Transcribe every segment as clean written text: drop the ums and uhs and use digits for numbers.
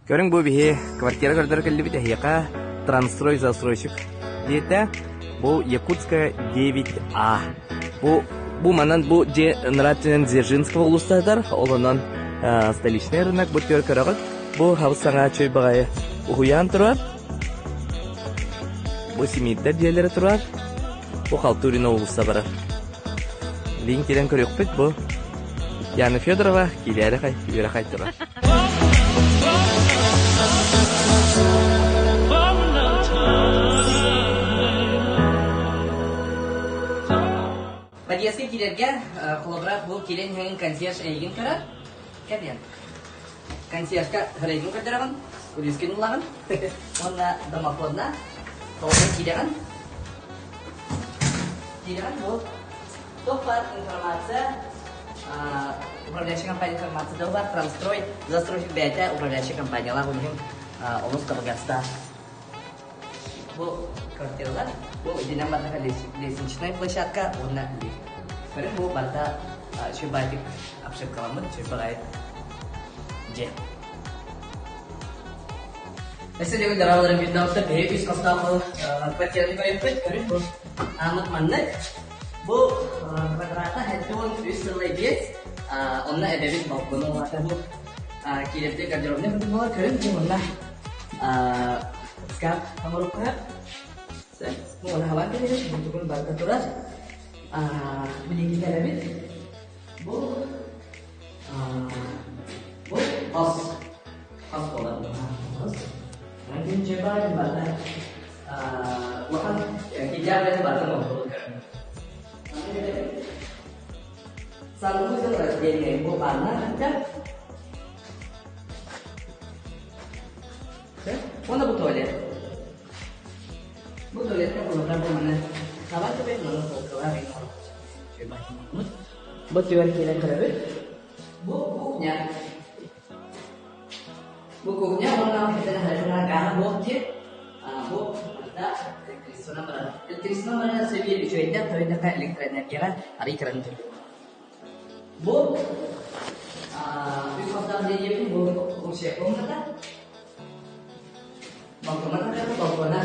Көрің бұл бейе квартира көрдір кілді біте хеқа транстрой застройщик дейті. Бұл Якутская 9А. Бұл манан бұл де Нратинен Дзержинского улыстадар, олынан столичный рынок бұл төр көріғыт. Бұл хавысаңа чөй бағайы ұғыян тұрар. Бұл семейттер диелері тұрар. Бұл Халтурина улыста барар. Лейін келен көрек біт бұл Яна Федорова келері қай тұрар. Подъездге келерге құлыбырақ бұл келен хәңін консьерж әйген көрі. Кәден. Консьержға ғырайген көрдіріғын, көрескен ұлағын. Онына домоходна толғын келеген. Келеген бұл тоқ бар информация, управляющий компания информация да бар, Трансстрой, застройщик бәйті управляющий компаниялар ұлығын Олыс Қабыгаста. Бұл квартиралар, бұл единен бардығы лесенчная площадка, онына лифт. Көрін бұл барда шөйбайтық апшепкаламын, шөйбағай же. Мәселе өйдер алырым бүйді ауытта бейіп үз қастағы квартираны көрін бұл Амыт Маннык. Бұл квадрата әттіғын үз сырлай бет, онына әбәбет балконы олата бұл келепте гардеробны бұды болар көрін бұл онына скап камару қойып. Бұл оны хаван келеді, бұл түгін барда тұрар. Біліңгі әбәбет. Бұл қас болады. Mungkin coba jembatan bahkan hijab dan jembatan memperlukan. Selalu itu terjadi ibu karena hijab. Mana betul ya? Betul ya kan kalau berapa mana? Kawan tu pun mana betul hari ini. Coba jembatan. Betul kira kira. Bukunya orang kita hari negara bukti, ada elektrisme mana sebiar dicuainya, tapi dekat elektriknya kira hari keren tu. Di kota dia pun usia pun mana? Bangkona kan bangkona.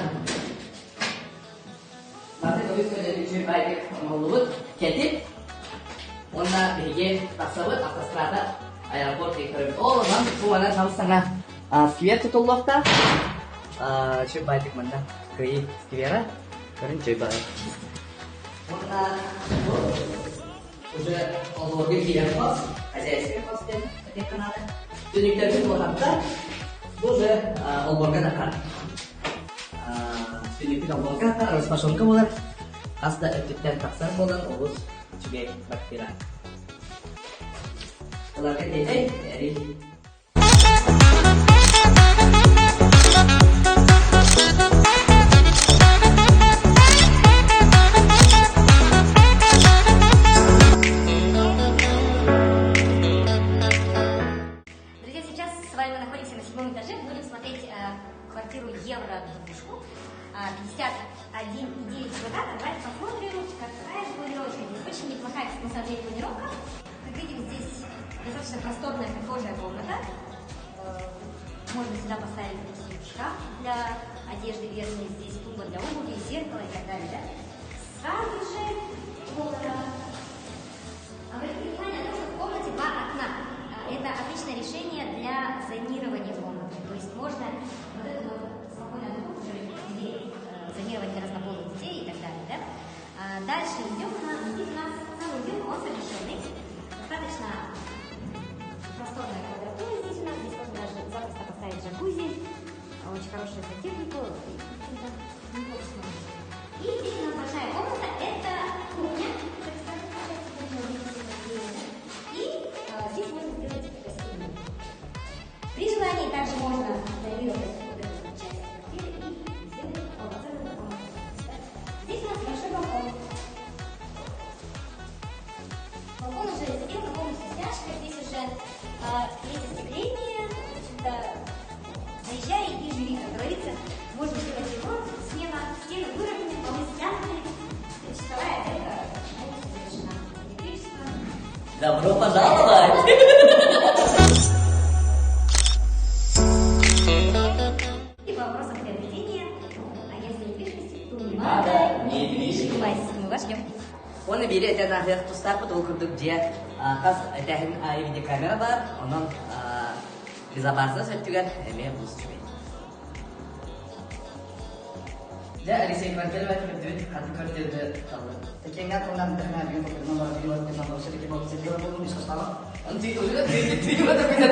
Nanti kalau kita dicuai baik malumat, jadi, orang dia tasawuf atas strada. Airport ikut. Oh, memang semua sama setengah. Setiap tutulok ta. Coba adik mana? Kiri kira. Keren coba. Mana? Udah kalau dia kos, aja sih kos dia kenal. Jadi kita pun orang ta. Udah oborkan akan. Jadi kita oborkan ta harus pasang ke bola. Asda etiknya taksan bola urus juga bakteria. Kalau kita dari Друзья, сейчас с вами находимся на 7-м этаже. Будем смотреть квартиру евро-двушку 51,9 квадрата. Давайте посмотрим, какая планировочка. Здесь очень неплохая, на самом деле, планировка. Как видим, здесь достаточно просторная прихожая комната. Можно сюда поставить шкаф для одежды верхней. Здесь тумба для обуви, зеркало и так далее. Да? Сразу же комната. Обратите внимание на то, что в комнате два окна. Это отличное решение для зонирования комнаты. То есть можно вот это вот спокойно дверь зонировать для разнополых детей и так далее. Да? Дальше идем здесь у нас целый день, он совершенный. Достаточно просторная квадратура здесь у нас. Здесь можно даже запросто поставить джакузи. Очень хорошая сантехника. И здесь у нас большая комната. Это кухня. И здесь можно сделать гостиную. При желании также можно зонировать вот эту часть квартиры и сделать полноценную комнату. Здесь у нас большой балкон. Балкон уже сделан полностью стяжка. Здесь уже есть остекление. Заезжай и живи, как говорится. Можно сделать ремонт. Стены выровнены, полы стянуты. Чистовая отделка полностью завершена. Электричество. Добро пожаловать! Onu biri eten ahiyat tustap bu kurduk diye kas eten video kamera var. Onun безопасность ötügen eme buz çıkıyor. Ya Alice kvartel ve kvartel hadi kvartelde kaldı. Tekenga konan terna bir nomor bir nomor sedikit mau sedikit mau diskus tahu. Nanti udah jadi ada bisa